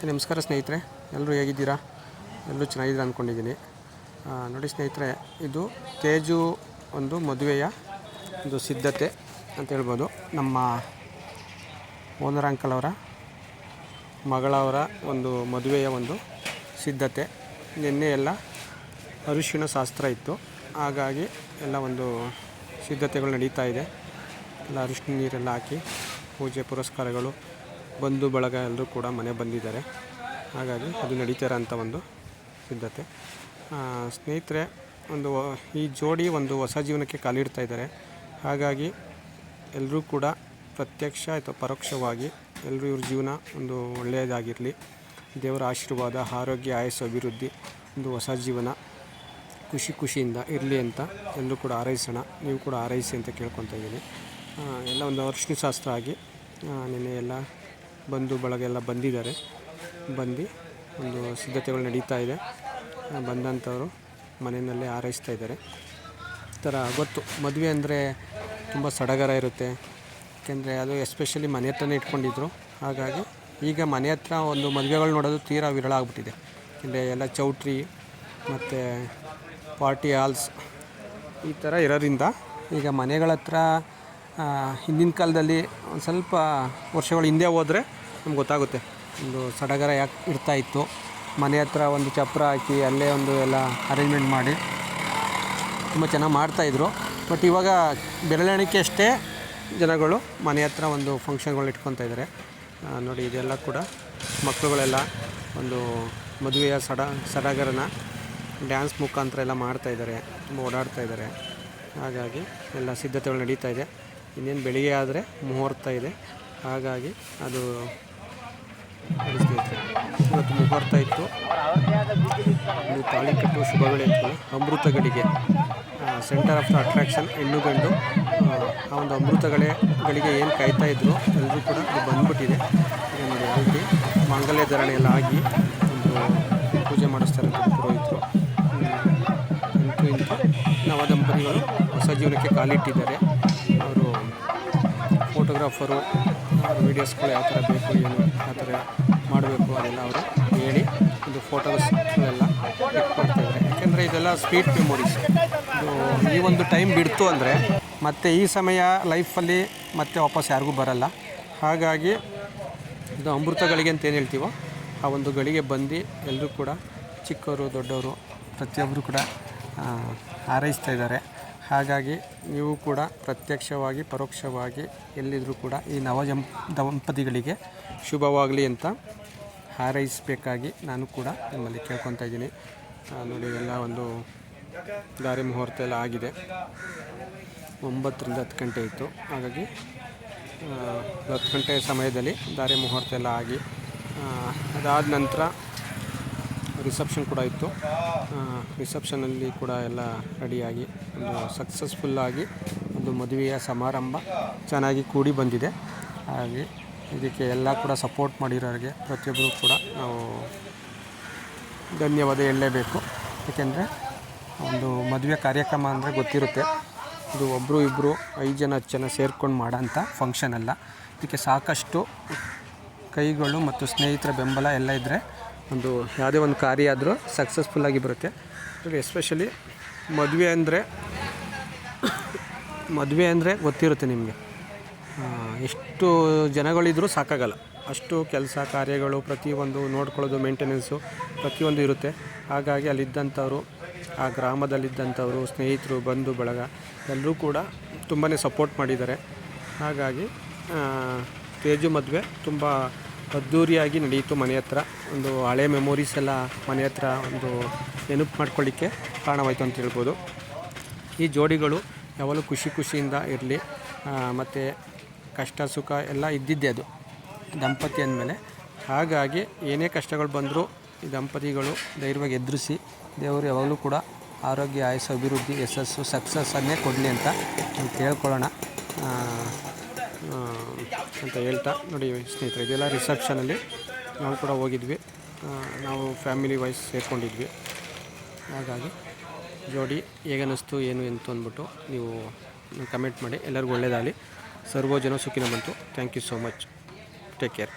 ನಮಸ್ಕಾರ ಸ್ನೇಹಿತರೆ, ಎಲ್ಲರೂ ಹೇಗಿದ್ದೀರಾ? ಎಲ್ಲರೂ ಚೆನ್ನಾಗಿದ್ದೀರಾ ಅಂದ್ಕೊಂಡಿದ್ದೀನಿ. ನೋಡಿ ಸ್ನೇಹಿತರೆ, ಇದು ತೇಜು ಒಂದು ಮದುವೆಯ ಒಂದು ಸಿದ್ಧತೆ ಅಂತ ಹೇಳ್ಬೋದು. ನಮ್ಮ ಓನರ್ ಅಂಕಲ್ ಅವರ ಮಗಳವರ ಒಂದು ಮದುವೆಯ ಒಂದು ಸಿದ್ಧತೆ. ನಿನ್ನೆ ಎಲ್ಲ ಅರಿಶಿಣ ಶಾಸ್ತ್ರ ಇತ್ತು, ಹಾಗಾಗಿ ಎಲ್ಲ ಒಂದು ಸಿದ್ಧತೆಗಳು ನಡೀತಾ ಇದೆ. ಎಲ್ಲ ಅರಿಶಿಣ ನೀರೆಲ್ಲ ಹಾಕಿ ಪೂಜೆ ಪುರಸ್ಕಾರಗಳು, ಬಂಧು ಬಳಗ ಎಲ್ಲರೂ ಕೂಡ ಮನೆ ಬಂದಿದ್ದಾರೆ. ಹಾಗಾಗಿ ಅದು ನಡೀತಿರೋಂಥ ಒಂದು ಸಿದ್ಧತೆ. ಸ್ನೇಹಿತರೆ, ಈ ಜೋಡಿ ಒಂದು ಹೊಸ ಜೀವನಕ್ಕೆ ಕಾಲಿಡ್ತಾ ಇದ್ದಾರೆ. ಹಾಗಾಗಿ ಎಲ್ಲರೂ ಕೂಡ ಪ್ರತ್ಯಕ್ಷ ಅಥವಾ ಪರೋಕ್ಷವಾಗಿ ಎಲ್ಲರೂ ಇವ್ರ ಜೀವನ ಒಂದು ಒಳ್ಳೆಯದಾಗಿರಲಿ, ದೇವರ ಆಶೀರ್ವಾದ, ಆರೋಗ್ಯ, ಆಯಸ್ಸು, ಅಭಿವೃದ್ಧಿ, ಒಂದು ಹೊಸ ಜೀವನ ಖುಷಿಯಿಂದ ಇರಲಿ ಅಂತ ಎಲ್ಲರೂ ಕೂಡ ಹಾರೈಸೋಣ. ನೀವು ಕೂಡ ಹಾರೈಸಿ ಅಂತ ಕೇಳ್ಕೊತಾ ಇದ್ದೀನಿ. ಎಲ್ಲ ಒಂದು ಅರಿಶಿಣ ಶಾಸ್ತ್ರ ಆಗಿ ನಿನ್ನೆ ಎಲ್ಲ ಬಂಧು ಬಳಗ ಎಲ್ಲ ಬಂದಿದ್ದಾರೆ. ಬಂದು ಒಂದು ಸಿದ್ಧತೆಗಳು ನಡೀತಾ ಇದೆ. ಬಂದಂಥವರು ಮನೆಯಲ್ಲೇ ಹಾರೈಸ್ತಾ ಇದ್ದಾರೆ. ಈ ಥರ ಗೊತ್ತು, ಮದುವೆ ಅಂದರೆ ತುಂಬ ಸಡಗರ ಇರುತ್ತೆ. ಯಾಕೆಂದರೆ ಅದು ಎಸ್ಪೆಷಲಿ ಮನೆ ಹತ್ರನೇ ಇಟ್ಕೊಂಡಿದ್ರು. ಹಾಗಾಗಿ ಈಗ ಮನೆ ಹತ್ರ ಒಂದು ಮದುವೆಗಳು ನೋಡೋದು ತೀರಾ ವಿರಳ ಆಗಿಬಿಟ್ಟಿದೆ. ಅಂದರೆ ಎಲ್ಲ ಚೌಟ್ರಿ ಮತ್ತು ಪಾರ್ಟಿ ಹಾಲ್ಸ್ ಈ ಥರ ಇರೋದ್ರಿಂದ ಈಗ ಮನೆಗಳ ಹತ್ರ ಹಿಂದಿನ ಕಾಲದಲ್ಲಿ ಒಂದು ಸ್ವಲ್ಪ ವರ್ಷಗಳ ಹಿಂದೆ ಹೋದರೆ ನಮ್ಗೆ ಗೊತ್ತಾಗುತ್ತೆ ಒಂದು ಸಡಗರ ಯಾಕೆ ಇರ್ತಾಯಿತ್ತು. ಮನೆ ಹತ್ರ ಒಂದು ಚಪ್ಪರ ಹಾಕಿ ಅಲ್ಲೇ ಒಂದು ಎಲ್ಲ ಅರೇಂಜ್ಮೆಂಟ್ ಮಾಡಿ ತುಂಬ ಚೆನ್ನಾಗಿ ಮಾಡ್ತಾಯಿದ್ರು. ಬಟ್ ಇವಾಗ ಬೆರಳೆಣಿಕೆ ಅಷ್ಟೇ ಜನಗಳು ಮನೆ ಹತ್ರ ಒಂದು ಫಂಕ್ಷನ್ಗಳು ಇಟ್ಕೊತಾ ಇದ್ದಾರೆ. ನೋಡಿ, ಇದೆಲ್ಲ ಕೂಡ ಮಕ್ಕಳುಗಳೆಲ್ಲ ಒಂದು ಮದುವೆಯ ಸಡಗರನ ಡ್ಯಾನ್ಸ್ ಮುಖಾಂತರ ಎಲ್ಲ ಮಾಡ್ತಾಯಿದ್ದಾರೆ, ತುಂಬ ಓಡಾಡ್ತಾ ಇದ್ದಾರೆ. ಹಾಗಾಗಿ ಎಲ್ಲ ಸಿದ್ಧತೆಗಳು ನಡೀತಾ ಇದೆ. ಇನ್ನೇನು ಬೆಳಿಗ್ಗೆ ಆದರೆ ಮುಹೂರ್ತ ಇದೆ. ಹಾಗಾಗಿ ಅದು ಇವತ್ತು ಮುಹೂರ್ತ ಇತ್ತು. ಇದು ತಾಳಿ ಕಟ್ಟುವ ಶುಭಗಳು ಇತ್ತು. ಅಮೃತ ಗಡಿಗೆ ಸೆಂಟರ್ ಆಫ್ ದ ಅಟ್ರಾಕ್ಷನ್ ಹೆಣ್ಣು ಗಂಡು. ಆ ಒಂದು ಅಮೃತಗಳಿಗೆ ಏನು ಕಾಯ್ತಾ ಇದ್ರು ಎಲ್ಲರೂ ಕೂಡ ಅದು ಬಂದ್ಬಿಟ್ಟಿದೆ. ಈಗ ನೋಡಿ, ಅಲ್ಲಿ ಮಾಂಗಲ್ಯ ಧಾರಣೆ ಎಲ್ಲ ಆಗಿ ಒಂದು ಪೂಜೆ ಮಾಡಿಸ್ತಾರೆ ಪುರೋಹಿತರು. ಇಂತೂ ನವ ದಂಪತಿಗಳು ಹೊಸ ಜೀವನಕ್ಕೆ ಕಾಲಿಟ್ಟಿದ್ದಾರೆ. ಅವರು ಫೋಟೋಗ್ರಾಫರು, ವೀಡಿಯೋಸ್ಗಳು ಯಾವ ಥರ ಬೇಕು, ಏನು ಯಾವ ಥರ ಮಾಡಬೇಕು ಅದೆಲ್ಲ ಅವರು ಹೇಳಿ ಒಂದು ಫೋಟೋಸ್ಗಳೆಲ್ಲ ಕ್ಲಿಕ್ ಮಾಡ್ತಾಯಿದ್ದಾರೆ. ಯಾಕೆಂದರೆ ಇದೆಲ್ಲ ಸ್ವೀಟ್ ಮೆಮೊರೀಸ್. ಈ ಒಂದು ಟೈಮ್ ಬಿಡ್ತು ಅಂದರೆ ಮತ್ತು ಈ ಸಮಯ ಲೈಫಲ್ಲಿ ಮತ್ತೆ ವಾಪಸ್ ಯಾರಿಗೂ ಬರಲ್ಲ. ಹಾಗಾಗಿ ಇದು ಅಮೃತಗಳಿಗೆ ಅಂತ ಏನು ಹೇಳ್ತೀವೋ ಆ ಒಂದು ಗಳಿಗೆ ಬಂದು ಎಲ್ಲರೂ ಕೂಡ ಚಿಕ್ಕವರು ದೊಡ್ಡವರು ಪ್ರತಿಯೊಬ್ಬರು ಕೂಡ ಹಾರೈಸ್ತಾ ಇದ್ದಾರೆ. ಹಾಗಾಗಿ ನೀವು ಕೂಡ ಪ್ರತ್ಯಕ್ಷವಾಗಿ ಪರೋಕ್ಷವಾಗಿ ಎಲ್ಲಿದ್ದರೂ ಕೂಡ ಈ ದಂಪತಿಗಳಿಗೆ ಶುಭವಾಗಲಿ ಅಂತ ಹಾರೈಸಬೇಕಾಗಿ ನಾನು ಕೂಡ ನಿಮ್ಮಲ್ಲಿ ಕೇಳ್ಕೊತಾ ಇದ್ದೀನಿ. ನೋಡಿ, ಎಲ್ಲ ಒಂದು ದಾರಿ ಮುಹೂರ್ತ ಎಲ್ಲ ಆಗಿದೆ. 9 ರಿಂದ 10 ಗಂಟೆ ಇತ್ತು. ಹಾಗಾಗಿ 10 ಗಂಟೆ ಸಮಯದಲ್ಲಿ ದಾರಿ ಮುಹೂರ್ತ ಎಲ್ಲ ಆಗಿ ಅದಾದ ನಂತರ ರಿಸೆಪ್ಷನ್ ಕೂಡ ಇತ್ತು. ರಿಸೆಪ್ಷನಲ್ಲಿ ಕೂಡ ಎಲ್ಲ ರೆಡಿಯಾಗಿ ಒಂದು ಸಕ್ಸಸ್ಫುಲ್ಲಾಗಿ ಒಂದು ಮದುವೆಯ ಸಮಾರಂಭ ಚೆನ್ನಾಗಿ ಕೂಡಿ ಬಂದಿದೆ. ಹಾಗೆ ಇದಕ್ಕೆ ಎಲ್ಲ ಕೂಡ ಸಪೋರ್ಟ್ ಮಾಡಿರೋರಿಗೆ ಪ್ರತಿಯೊಬ್ಬರು ಕೂಡ ನಾವು ಧನ್ಯವಾದ ಹೇಳಲೇಬೇಕು. ಏಕೆಂದರೆ ಒಂದು ಮದುವೆ ಕಾರ್ಯಕ್ರಮ ಅಂದರೆ ಗೊತ್ತಿರುತ್ತೆ, ಇದು ಒಬ್ಬರು ಇಬ್ಬರು 5 ಜನ 10 ಜನ ಸೇರ್ಕೊಂಡು ಮಾಡೋಂಥ ಫಂಕ್ಷನ್ ಅಲ್ಲ. ಇದಕ್ಕೆ ಸಾಕಷ್ಟು ಕೈಗಳು ಮತ್ತು ಸ್ನೇಹಿತರ ಬೆಂಬಲ ಎಲ್ಲ ಇದ್ದರೆ ಒಂದು ಯಾವುದೇ ಒಂದು ಕಾರ್ಯ ಆದರೂ ಸಕ್ಸಸ್ಫುಲ್ಲಾಗಿ ಬರುತ್ತೆ. ಎಸ್ಪೆಷಲಿ ಮದುವೆ ಅಂದರೆ ಗೊತ್ತಿರುತ್ತೆ ನಿಮಗೆ, ಎಷ್ಟು ಜನಗಳಿದ್ರೂ ಸಾಕಾಗಲ್ಲ. ಅಷ್ಟು ಕೆಲಸ ಕಾರ್ಯಗಳು ಪ್ರತಿಯೊಂದು ನೋಡ್ಕೊಳ್ಳೋದು, ಮೇಂಟೆನೆನ್ಸು ಪ್ರತಿಯೊಂದು ಇರುತ್ತೆ. ಹಾಗಾಗಿ ಅಲ್ಲಿದ್ದಂಥವರು, ಆ ಗ್ರಾಮದಲ್ಲಿದ್ದಂಥವರು, ಸ್ನೇಹಿತರು, ಬಂಧು ಬಳಗ ಎಲ್ಲರೂ ಕೂಡ ತುಂಬಾ ಸಪೋರ್ಟ್ ಮಾಡಿದ್ದಾರೆ. ಹಾಗಾಗಿ ತೇಜು ಮದುವೆ ತುಂಬ ಅದ್ಧೂರಿಯಾಗಿ ನಡೆಯಿತು. ಮನೆ ಹತ್ರ ಒಂದು ಹಳೆ ಮೆಮೊರೀಸ್ ಎಲ್ಲ ಮನೆ ಹತ್ರ ಒಂದು ನೆನಪು ಮಾಡ್ಕೊಳ್ಳಿಕ್ಕೆ ಕಾರಣವಾಯಿತು ಅಂತ ಹೇಳ್ಬೋದು. ಈ ಜೋಡಿಗಳು ಯಾವಾಗಲೂ ಖುಷಿಯಿಂದ ಇರಲಿ. ಮತ್ತು ಕಷ್ಟ ಸುಖ ಎಲ್ಲ ಇದ್ದಿದ್ದೆ ಅದು ದಂಪತಿ ಅಂದಮೇಲೆ. ಹಾಗಾಗಿ ಏನೇ ಕಷ್ಟಗಳು ಬಂದರೂ ಈ ದಂಪತಿಗಳು ಧೈರ್ಯವಾಗಿ ಎದುರಿಸಿ ದೇವರು ಯಾವಾಗಲೂ ಕೂಡ ಆರೋಗ್ಯ, ಆಯಸ್ಸು, ಅಭಿವೃದ್ಧಿ, ಯಶಸ್ಸು, ಸಕ್ಸಸ್ಸನ್ನೇ ಕೊಡಲಿ ಅಂತ ನಾವು ಕೇಳ್ಕೊಳ್ಳೋಣ ಅಂತ ಹೇಳ್ತಾ. ನೋಡಿ ಸ್ನೇಹಿತರೆ, ಇದೆಲ್ಲ ರಿಸೆಪ್ಷನಲ್ಲಿ ನಾವು ಕೂಡ ಹೋಗಿದ್ವಿ. ನಾವು ಫ್ಯಾಮಿಲಿ ವೈಸ್ ಸೇರ್ಕೊಂಡಿದ್ವಿ. ಹಾಗಾಗಿ ಜೋಡಿ ಹೇಗನ್ನಿಸ್ತು ಏನು ಎಂತು ಅಂದ್ಬಿಟ್ಟು ನೀವು ಕಮೆಂಟ್ ಮಾಡಿ. ಎಲ್ಲರಿಗೂ ಒಳ್ಳೆಯದಾಗಲಿ. ಸರ್ವೋ ಜನ ಸುಖಿನೋ ಬಂತು. Thank you so much. Take care.